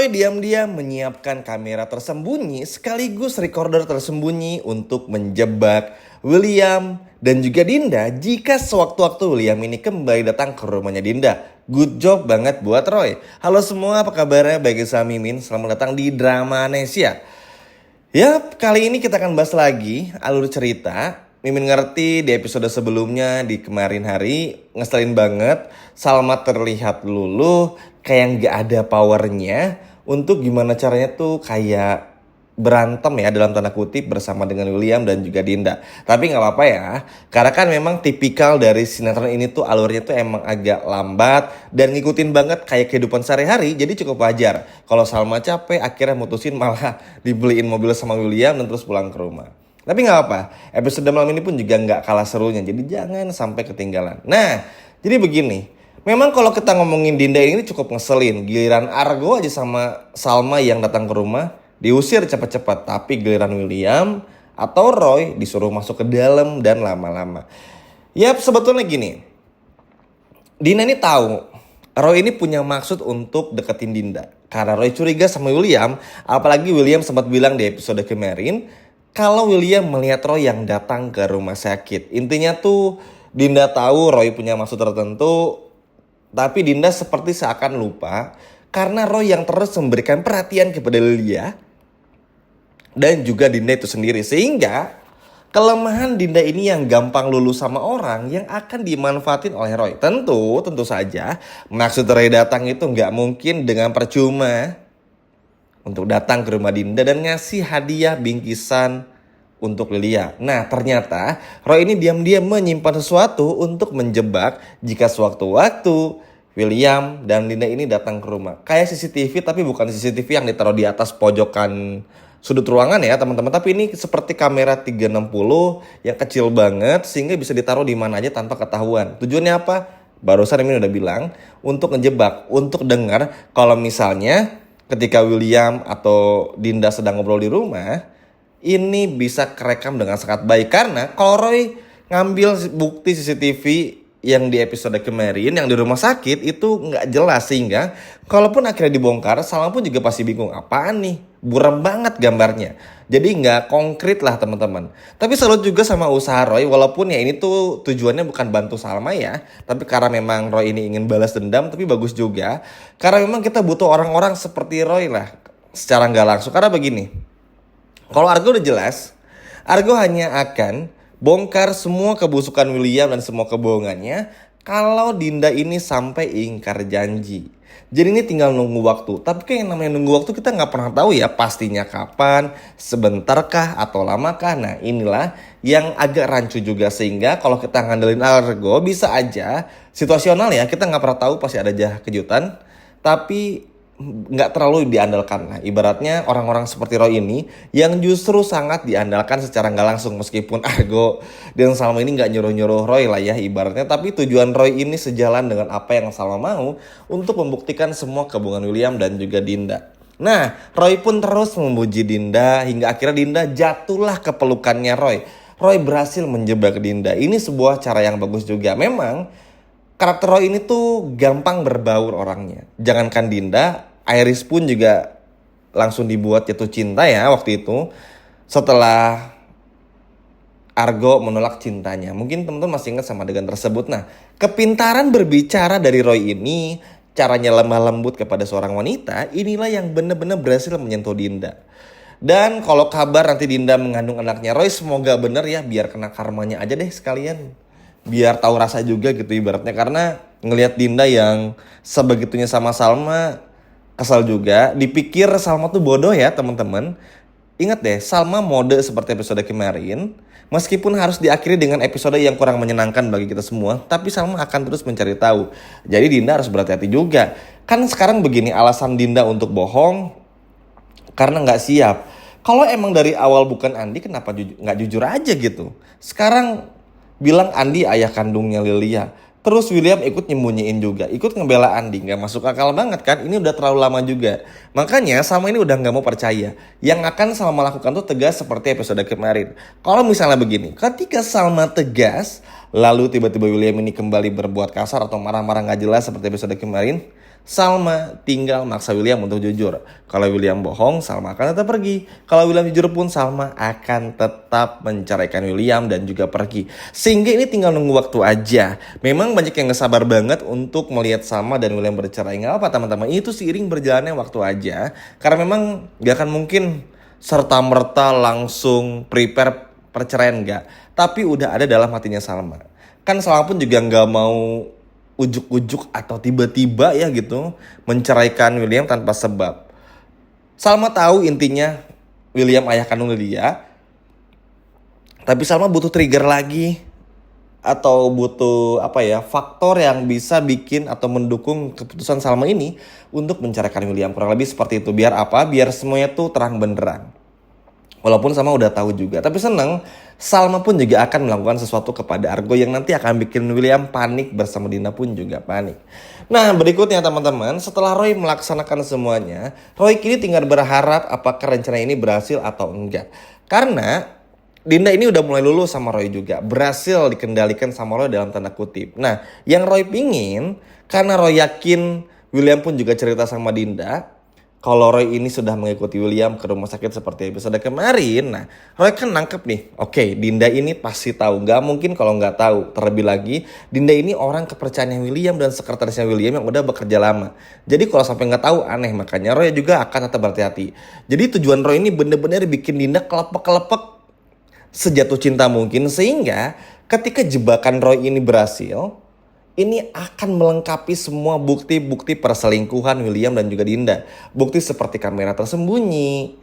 Roy diam-diam menyiapkan kamera tersembunyi sekaligus recorder tersembunyi untuk menjebak William dan juga Dinda jika sewaktu-waktu William ini kembali datang ke rumahnya Dinda. Good job banget buat Roy. Halo semua, apa kabarnya? Baik, saya Mimin. Selamat datang di Dramanesia. Yap, kali ini kita akan bahas lagi alur cerita. Mimin ngerti di episode sebelumnya di kemarin hari ngeselin banget. Salma terlihat luluh, kayak gak ada powernya untuk gimana caranya tuh kayak berantem ya dalam tanda kutip bersama dengan William dan juga Dinda. Tapi gak apa-apa ya, karena kan memang tipikal dari sinetron ini tuh alurnya tuh emang agak lambat dan ngikutin banget kayak kehidupan sehari-hari. Jadi cukup wajar kalau Salma capek akhirnya mutusin malah dibeliin mobil sama William dan terus pulang ke rumah. Tapi gak apa, episode malam ini pun juga gak kalah serunya, jadi jangan sampai ketinggalan. Nah, jadi begini, memang kalau kita ngomongin Dinda ini cukup ngeselin. Giliran Argo aja sama Salma yang datang ke rumah diusir cepat-cepat, tapi giliran William atau Roy disuruh masuk ke dalam dan lama-lama. Yap, sebetulnya gini, Dinda ini tahu Roy ini punya maksud untuk deketin Dinda. Karena Roy curiga sama William, apalagi William sempat bilang di episode kemarin kalau William melihat Roy yang datang ke rumah sakit. Intinya tuh Dinda tahu Roy punya maksud tertentu, tapi Dinda seperti seakan lupa karena Roy yang terus memberikan perhatian kepada Lilia dan juga Dinda itu sendiri. Sehingga kelemahan Dinda ini yang gampang luluh sama orang yang akan dimanfaatin oleh Roy. Tentu saja maksud Roy datang itu nggak mungkin dengan percuma untuk datang ke rumah Dinda dan ngasih hadiah bingkisan untuk Lilia. Nah, ternyata Roy ini diam-diam menyimpan sesuatu untuk menjebak jika sewaktu-waktu William dan Dinda ini datang ke rumah. Kayak CCTV, tapi bukan CCTV yang ditaruh di atas pojokan sudut ruangan ya teman-teman. Tapi ini seperti kamera 360 yang kecil banget sehingga bisa ditaruh di mana aja tanpa ketahuan. Tujuannya apa? Barusan Mimin udah bilang, untuk ngejebak, untuk dengar kalau misalnya ketika William atau Dinda sedang ngobrol di rumah, ini bisa kerekam dengan sangat baik. Karena kalau Roy ngambil bukti CCTV yang di episode kemarin, yang di rumah sakit itu nggak jelas. Sehingga kalaupun akhirnya dibongkar, Salma pun juga pasti bingung. Apaan nih? Buram banget gambarnya. Jadi nggak konkret lah teman-teman. Tapi salut juga sama usaha Roy. Walaupun ya ini tuh tujuannya bukan bantu Salma ya. Tapi karena memang Roy ini ingin balas dendam. Tapi bagus juga. Karena memang kita butuh orang-orang seperti Roy lah. Secara nggak langsung. Karena begini. Kalau Argo udah jelas. Argo hanya akan bongkar semua kebusukan William dan semua kebohongannya kalau Dinda ini sampai ingkar janji. Jadi ini tinggal nunggu waktu. Tapi kayak yang namanya nunggu waktu kita nggak pernah tahu ya pastinya kapan, sebentarkah atau lamakah. Nah inilah yang agak rancu juga, sehingga kalau kita ngandelin Argo bisa aja situasional ya, kita nggak pernah tahu pasti ada aja kejutan. Tapi nggak terlalu diandalkan lah. Ibaratnya orang-orang seperti Roy ini yang justru sangat diandalkan secara nggak langsung, meskipun Argo dan Salma ini nggak nyuruh-nyuruh Roy lah ya ibaratnya. Tapi tujuan Roy ini sejalan dengan apa yang Salma mau untuk membuktikan semua kebohongan William dan juga Dinda. Nah, Roy pun terus memuji Dinda hingga akhirnya Dinda jatuhlah ke pelukannya Roy. Roy berhasil menjebak Dinda. Ini sebuah cara yang bagus juga. Memang karakter Roy ini tuh gampang berbaur orangnya. Jangankan Dinda, Iris pun juga langsung dibuat jatuh cinta ya waktu itu. Setelah Argo menolak cintanya. Mungkin teman-teman masih ingat sama adegan tersebut. Nah, kepintaran berbicara dari Roy ini, caranya lemah lembut kepada seorang wanita, inilah yang benar-benar berhasil menyentuh Dinda. Dan kalau kabar nanti Dinda mengandung anaknya Roy, semoga benar ya, biar kena karmanya aja deh sekalian. Biar tahu rasa juga gitu ibaratnya. Karena ngelihat Dinda yang sebegitunya sama Salma, kesal juga. Dipikir Salma tuh bodoh ya teman-teman. Ingat deh, Salma mode seperti episode kemarin. Meskipun harus diakhiri dengan episode yang kurang menyenangkan bagi kita semua, tapi Salma akan terus mencari tahu. Jadi Dinda harus berhati-hati juga. Kan sekarang begini alasan Dinda untuk bohong, karena gak siap. Kalau emang dari awal bukan Andi, kenapa gak jujur aja gitu. Sekarang bilang Andi ayah kandungnya Lilia. Terus William ikut nyembunyiin juga, ikut ngebela Andi. Gak masuk akal banget kan, ini udah terlalu lama juga. Makanya Salma ini udah gak mau percaya. Yang akan Salma lakukan tuh tegas seperti episode kemarin. Kalau misalnya begini, ketika Salma tegas, lalu tiba-tiba William ini kembali berbuat kasar atau marah-marah gak jelas seperti episode kemarin, Salma tinggal maksa William untuk jujur. Kalau William bohong, Salma akan tetap pergi. Kalau William jujur pun, Salma akan tetap menceraikan William dan juga pergi. Sehingga ini tinggal nunggu waktu aja. Memang banyak yang gak sabar banget untuk melihat Salma dan William bercerai. Gak apa teman-teman, itu seiring berjalannya waktu aja. Karena memang gak akan mungkin serta-merta langsung prepare perceraian gak. Tapi udah ada dalam hatinya Salma. Kan Salma pun juga gak mau ujuk-ujuk atau tiba-tiba ya gitu menceraikan William tanpa sebab. Salma tahu intinya William ayah kandung dia, tapi Salma butuh trigger lagi atau butuh faktor yang bisa bikin atau mendukung keputusan Salma ini untuk menceraikan William. Kurang lebih seperti itu. Biar apa? Biar semuanya tuh terang benderang. Walaupun Salma udah tahu juga, tapi seneng Salma pun juga akan melakukan sesuatu kepada Argo yang nanti akan bikin William panik, bersama Dinda pun juga panik. Nah berikutnya teman-teman, setelah Roy melaksanakan semuanya, Roy kini tinggal berharap apakah rencana ini berhasil atau enggak. Karena Dinda ini udah mulai luluh sama Roy juga, berhasil dikendalikan sama Roy dalam tanda kutip. Nah yang Roy pingin, karena Roy yakin William pun juga cerita sama Dinda kalau Roy ini sudah mengikuti William ke rumah sakit seperti episode kemarin. Nah, Roy kan nangkep nih. Oke, Dinda ini pasti tahu. Gak mungkin kalau nggak tahu. Terlebih lagi, Dinda ini orang kepercayaannya William dan sekretarisnya William yang udah bekerja lama. Jadi kalau sampai nggak tahu aneh. Makanya Roy juga akan tetap berhati-hati. Jadi tujuan Roy ini bener-bener bikin Dinda kelepek-kelepek sejatuh cinta mungkin. Sehingga ketika jebakan Roy ini berhasil, ini akan melengkapi semua bukti-bukti perselingkuhan William dan juga Dinda. Bukti seperti kamera tersembunyi,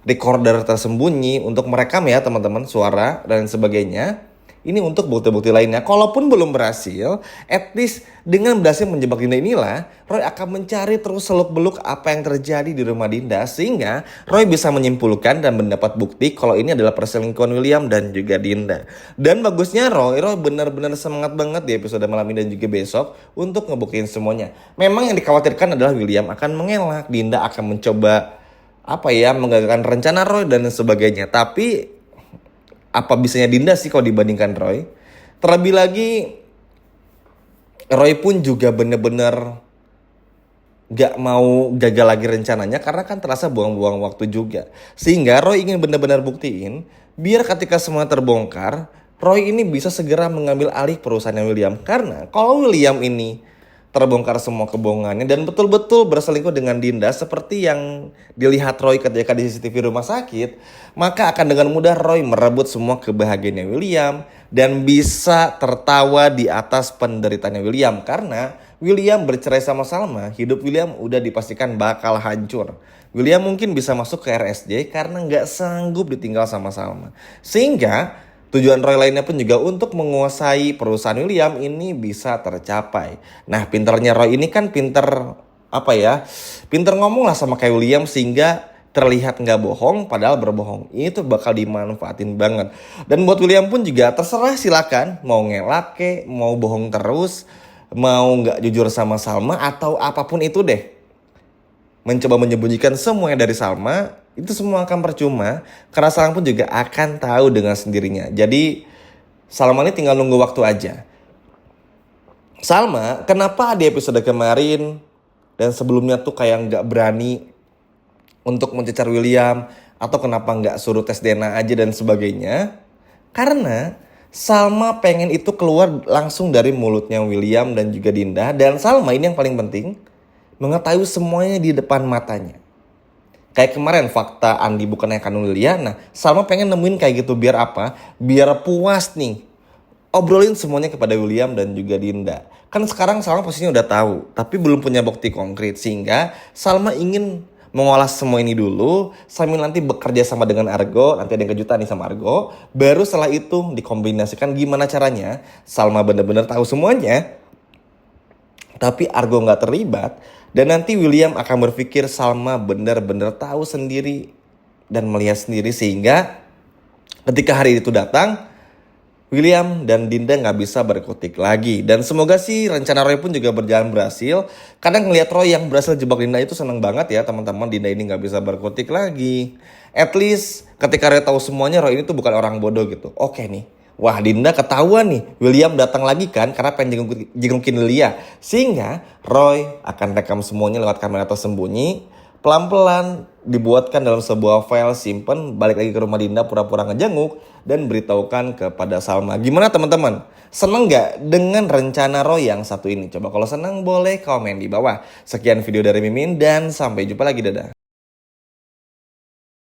recorder tersembunyi untuk merekam ya teman-teman suara dan sebagainya. Ini untuk bukti-bukti lainnya. Kalaupun belum berhasil, at least dengan berhasil menjebak Dinda inilah, Roy akan mencari terus seluk-beluk apa yang terjadi di rumah Dinda. Sehingga Roy bisa menyimpulkan dan mendapat bukti kalau ini adalah perselingkuhan William dan juga Dinda. Dan bagusnya Roy benar-benar semangat banget di episode malam ini dan juga besok untuk ngebuktiin semuanya. Memang yang dikhawatirkan adalah William akan mengelak, Dinda akan mencoba menggagalkan rencana Roy dan sebagainya. Tapi apa bisanya Dinda sih kalau dibandingkan Roy? Terlebih lagi Roy pun juga bener-bener gak mau gagal lagi rencananya karena kan terasa buang-buang waktu juga. Sehingga Roy ingin bener-bener buktiin biar ketika semua terbongkar, Roy ini bisa segera mengambil alih perusahaannya William. Karena kalau William ini terbongkar semua kebohongannya dan betul-betul berselingkuh dengan Dinda seperti yang dilihat Roy ketika di CCTV rumah sakit, maka akan dengan mudah Roy merebut semua kebahagiaannya William dan bisa tertawa di atas penderitaannya William. Karena William bercerai sama Salma, hidup William udah dipastikan bakal hancur. William mungkin bisa masuk ke RSJ karena gak sanggup ditinggal sama Salma. Sehingga tujuan Roy lainnya pun juga untuk menguasai perusahaan William ini bisa tercapai. Nah pinternya Roy ini kan pinter ngomong lah sama kayak William sehingga terlihat nggak bohong padahal berbohong. Ini tuh bakal dimanfaatin banget. Dan buat William pun juga terserah, silakan mau ngelak kek, mau bohong terus, mau nggak jujur sama Salma atau apapun itu deh. Mencoba menyembunyikan semuanya dari Salma, itu semua akan percuma karena Salma pun juga akan tahu dengan sendirinya. Jadi Salma ini tinggal nunggu waktu aja. Salma kenapa di episode kemarin dan sebelumnya tuh kayak gak berani untuk mencecar William, atau kenapa gak suruh tes DNA aja dan sebagainya? Karena Salma pengen itu keluar langsung dari mulutnya William dan juga Dinda. Dan Salma ini yang paling penting, mengetahui semuanya di depan matanya. Kayak kemarin fakta Andi bukan ayah kandung Lilia. Nah Salma pengen nemuin kayak gitu biar apa? Biar puas nih. Obrolin semuanya kepada William dan juga Dinda. Kan sekarang Salma pastinya udah tahu, tapi belum punya bukti konkret. Sehingga Salma ingin mengolah semua ini dulu sambil nanti bekerja sama dengan Argo. Nanti ada yang kejutan nih sama Argo. Baru setelah itu dikombinasikan gimana caranya Salma benar-benar tahu semuanya, tapi Argo gak terlibat. Dan nanti William akan berpikir Salma benar-benar tahu sendiri dan melihat sendiri. Sehingga ketika hari itu datang, William dan Dinda gak bisa berkutik lagi. Dan semoga sih rencana Roy pun juga berjalan berhasil. Kadang ngeliat Roy yang berhasil jebak Dinda itu seneng banget ya teman-teman. Dinda ini gak bisa berkutik lagi. At least ketika Roy tahu semuanya, Roy ini tuh bukan orang bodoh gitu. Oke nih, Wah, Dinda ketahuan nih, William datang lagi kan karena pengen jengukin Lilia. Sehingga Roy akan rekam semuanya lewat kamera tersembunyi. Pelan-pelan dibuatkan dalam sebuah file, simpen, balik lagi ke rumah Dinda pura-pura ngejenguk dan beritahukan kepada Salma. Gimana teman-teman? Seneng gak dengan rencana Roy yang satu ini? Coba kalau seneng boleh komen di bawah. Sekian video dari Mimin dan sampai jumpa lagi, dadah.